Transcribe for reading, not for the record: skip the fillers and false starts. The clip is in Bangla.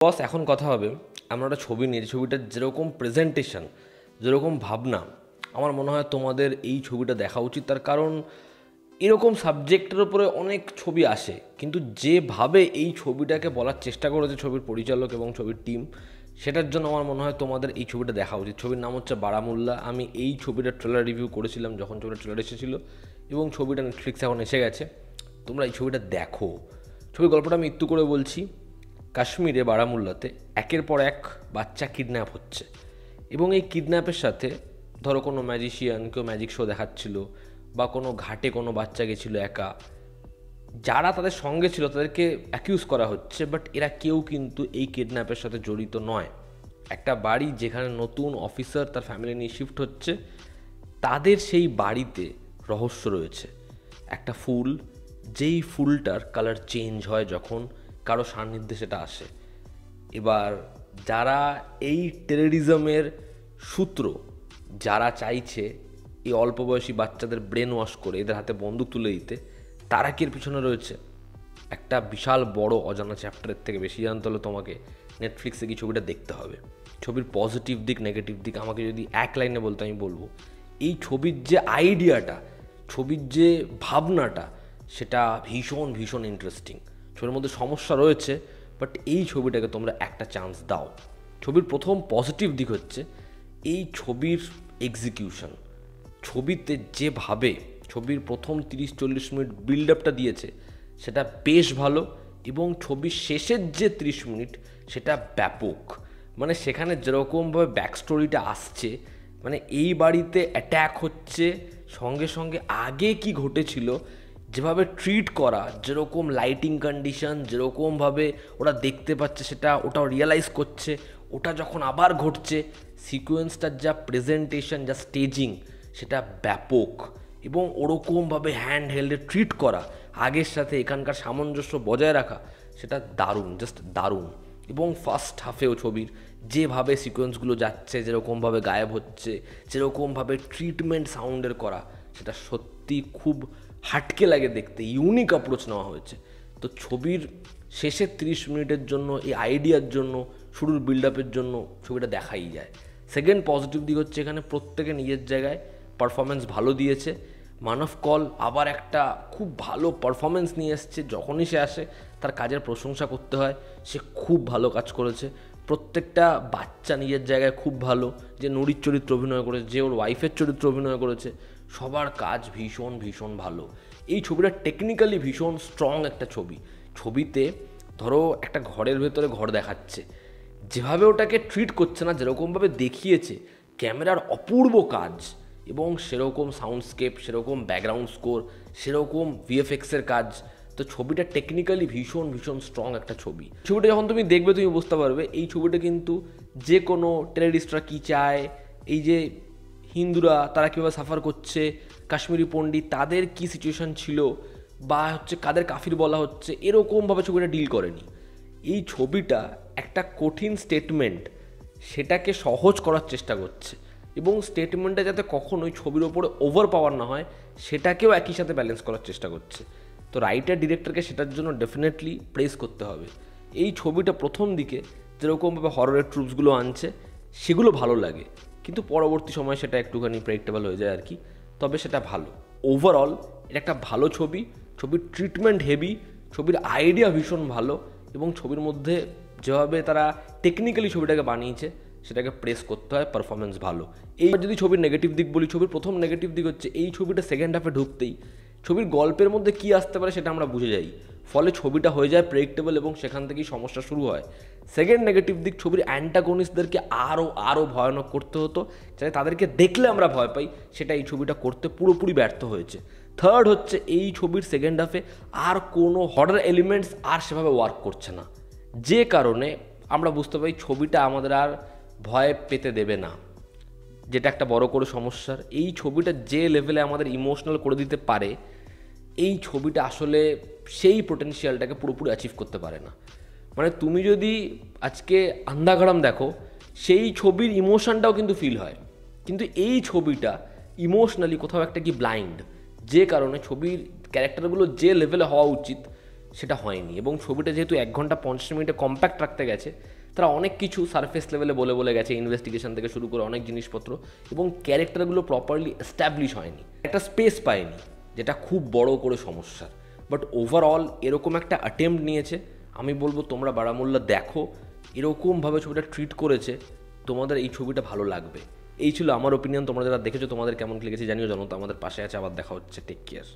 বস এখন কথা হবে আমরা একটা ছবি নিয়ে, ছবিটার যেরকম প্রেজেন্টেশন, যেরকম ভাবনা, আমার মনে হয় তোমাদের এই ছবিটা দেখা উচিত। তার কারণ এরকম সাবজেক্টের উপরে অনেক ছবি আসে, কিন্তু যেভাবে এই ছবিটাকে বলার চেষ্টা করেছে ছবির পরিচালক এবং ছবির টিম, সেটার জন্য আমার মনে হয় তোমাদের এই ছবিটা দেখা উচিত। ছবির নাম হচ্ছে বারামুল্লা। আমি এই ছবিটার ট্রেলার রিভিউ করেছিলাম যখন ছবিটা ট্রেলার এসেছিলো, এবং ছবিটা নেটফ্লিক্সে এখন এসে গেছে। তোমরা এই ছবিটা দেখো। ছবির গল্পটা আমি একটু করে বলছি। কাশ্মীরে বারামুল্লাতে একের পর এক বাচ্চা কিডন্যাপ হচ্ছে, এবং এই কিডন্যাপের সাথে ধরো কোনো ম্যাজিশিয়ান, কেউ ম্যাজিক শো দেখাচ্ছিল, বা কোনো ঘাটে কোনো বাচ্চা গেছিলো একা, যারা তাদের সঙ্গে ছিল তাদেরকে অ্যাকিউজ করা হচ্ছে, বাট এরা কেউ কিন্তু এই কিডন্যাপের সাথে জড়িত নয়। একটা বাড়ি যেখানে নতুন অফিসার তার ফ্যামিলি নিয়ে শিফট হচ্ছে, তাদের সেই বাড়িতে রহস্য রয়েছে। একটা ফুল, যেই ফুলটার কালার চেঞ্জ হয় যখন কারো সান্নিধ্যে সেটা আসে। এবার যারা এই টেররিজমের সূত্র, যারা চাইছে এই অল্প বয়সী বাচ্চাদের ব্রেন ওয়াশ করে এদের হাতে বন্দুক তুলে দিতে, তারা কি এর পিছনে রয়েছে? একটা বিশাল বড় অজানা চ্যাপ্টারের থেকে বেশি জানতে হলে তোমাকে নেটফ্লিক্সে কি ছবিটা দেখতে হবে। ছবির পজিটিভ দিক, নেগেটিভ দিক আমাকে যদি এক লাইনে বলতে, আমি বলবো এই ছবির যে আইডিয়াটা, ছবির যে ভাবনাটা, সেটা ভীষণ ভীষণ ইন্টারেস্টিং। ছবির মধ্যে সমস্যা রয়েছে, বাট এই ছবিটাকে তোমরা একটা চান্স দাও। ছবির প্রথম পজিটিভ দিক হচ্ছে এই ছবির এক্সিকিউশন। ছবিতে যেভাবে ছবির প্রথম 30-40 মিনিট বিল্ড আপটা দিয়েছে সেটা বেশ ভালো, এবং ছবির শেষের যে 30 মিনিট সেটা ব্যাপক। মানে সেখানে যেরকমভাবে ব্যাক স্টোরিটা আসছে, মানে এই বাড়িতে অ্যাট্যাক হচ্ছে, সঙ্গে সঙ্গে আগে কি ঘটেছিল, যেভাবে ট্রিট করা, যেরকম লাইটিং কন্ডিশন, যেরকমভাবে ওরা দেখতে পাচ্ছে সেটা, ওটাও রিয়েলাইজ করছে, ওটা যখন আবার ঘটছে, সিকোয়েন্সটার যা প্রেজেন্টেশন, যা স্টেজিং, সেটা ব্যাপক। এবং ওরকমভাবে হ্যান্ড হেল্ডে ট্রিট করা, আগের সাথে এখানকার সামঞ্জস্য বজায় রাখা, সেটা দারুণ, জাস্ট দারুণ। এবং ফার্স্ট হাফেও ছবির যেভাবে সিকোয়েন্সগুলো যাচ্ছে, যেরকমভাবে গায়েব হচ্ছে, যেরকমভাবে ট্রিটমেন্ট সাউন্ডের করা, সেটা সত্যি খুব হাটকে লাগে দেখতে, ইউনিক অ্যাপ্রোচ নেওয়া হয়েছে। তো ছবির শেষের 30 মিনিটের জন্য, এই আইডিয়ার জন্য, শুরুর বিল্ড আপের জন্য ছবিটা দেখাই যায়। সেকেন্ড পজিটিভ দিক হচ্ছে এখানে প্রত্যেকে নিজের জায়গায় পারফরমেন্স ভালো দিয়েছে। মানব কল আবার একটা খুব ভালো পারফরমেন্স নিয়ে এসছে। যখনই সে আসে তার কাজের প্রশংসা করতে হয়, সে খুব ভালো কাজ করেছে। প্রত্যেকটা বাচ্চা নিজের জায়গায় খুব ভালো, যে নুরির চরিত্র অভিনয় করেছে, যে ওর ওয়াইফের চরিত্র অভিনয় করেছে, সবার কাজ ভীষণ ভীষণ ভালো। এই ছবিটা টেকনিক্যালি ভীষণ স্ট্রং একটা ছবি। ছবিতে ধরো একটা ঘরের ভেতরে ঘর দেখাচ্ছে, যেভাবে ওটাকে ট্রিট করছে না, যেরকমভাবে দেখিয়েছে, ক্যামেরার অপূর্ব কাজ, এবং সেরকম সাউন্ডস্কেপ, সেরকম ব্যাকগ্রাউন্ড স্কোর, সেরকম ভিএফএক্সের কাজ। তো ছবিটা টেকনিক্যালি ভীষণ ভীষণ স্ট্রং একটা ছবি। ছবিটা যখন তুমি দেখবে তুমি বুঝতে পারবে এই ছবিটা কিন্তু যে কোনো টেররিস্টরা কী চায়, এই যে হিন্দুরা তারা কীভাবে সাফার করছে, কাশ্মীরি পণ্ডিত তাদের কী সিচুয়েশান ছিল, বা হচ্ছে কাদের কাফির বলা হচ্ছে, এরকমভাবে ছবিটা ডিল করেনি। এই ছবিটা একটা কঠিন স্টেটমেন্ট, সেটাকে সহজ করার চেষ্টা করছে, এবং স্টেটমেন্টটা যাতে কখনোই ছবির ওপরে ওভার পাওয়ার না হয়, সেটাকেও একই সাথে ব্যালেন্স করার চেষ্টা করছে। তো রাইটার ডিরেক্টরকে সেটার জন্য ডেফিনেটলি প্রেজ করতে হবে। এই ছবিটা প্রথম দিকে যেরকমভাবে হররের ট্রুপসগুলো আনছে সেগুলো ভালো লাগে, কিন্তু পরবর্তী সময় সেটা একটুখানি প্রেডিক্টেবল হয়ে যায় আর কি। তবে সেটা ভালো। ওভারঅল এটা একটা ভালো ছবি। ছবির ট্রিটমেন্ট হেভি, ছবির আইডিয়া ভীষণ ভালো, এবং ছবির মধ্যে যেভাবে তারা টেকনিক্যালি ছবিটাকে বানিয়েছে সেটাকে প্রেস করতে হয়, পারফরমেন্স ভালো। এইবার যদি ছবির নেগেটিভ দিক বলি, ছবির প্রথম নেগেটিভ দিক হচ্ছে এই ছবিটা সেকেন্ড হাফে ঢুকতেই ছবির গল্পের মধ্যে কী আসতে পারে সেটা আমরা বুঝে যাই, ফলে ছবিটা হয়ে যায় প্রেডিক্টেবল, এবং সেখান থেকেই সমস্যা শুরু হয়। সেকেন্ড নেগেটিভ দিক, ছবির অ্যান্টাগনিস্টদেরকে আরও ভয়ানক করতে হতো, যাতে তাদেরকে দেখলে আমরা ভয় পাই, সেটা এই ছবিটা করতে পুরোপুরি ব্যর্থ হয়েছে। থার্ড হচ্ছে এই ছবির সেকেন্ড হাফে আর কোনো হরর এলিমেন্টস আর সেভাবে ওয়ার্ক করছে না, যে কারণে আমরা বুঝতে পারি ছবিটা আমাদের আর ভয় পেতে দেবে না, যেটা একটা বড় করে সমস্যার। এই ছবিটা যে লেভেলে আমাদের ইমোশনাল করে দিতে পারে, এই ছবিটা আসলে সেই পোটেনশিয়ালটাকে পুরোপুরি অ্যাচিভ করতে পারে না। মানে তুমি যদি আজকে আন্ধাঘারাম দেখো, সেই ছবির ইমোশনটাও কিন্তু ফিল হয়, কিন্তু এই ছবিটা ইমোশনালি কোথাও একটা কি ব্লাইন্ড, যে কারণে ছবির ক্যারেক্টারগুলো যে লেভেলে হওয়া উচিত সেটা হয়নি। এবং ছবিটা যেহেতু 1 ঘন্টা 50 মিনিটে কম্প্যাক্ট রাখতে গেছে, তারা অনেক কিছু সারফেস লেভেলে বলে গেছে, ইনভেস্টিগেশন থেকে শুরু করে অনেক জিনিসপত্র, এবং ক্যারেক্টারগুলো প্রপারলি এস্টাবলিশ হয়নি, একটা স্পেস পায়নি, যেটা খুব বড় করে সমস্যা। বাট ওভারঅল এরকম একটা অ্যাটেম্প্ট নিয়েছে, আমি বলবো তোমরা বারামুল্লা দেখো, এরকমভাবে ছবিটা ট্রিট করেছে, তোমাদের এই ছবিটা ভালো লাগবে। এই ছিল আমার ওপিনিয়ন। তোমরা যারা দেখেছো তোমাদের কেমন লেগেছে জানিও, জানো তো আমাদের পাশে আছে। আবার দেখা হচ্ছে, টেক কেয়ার।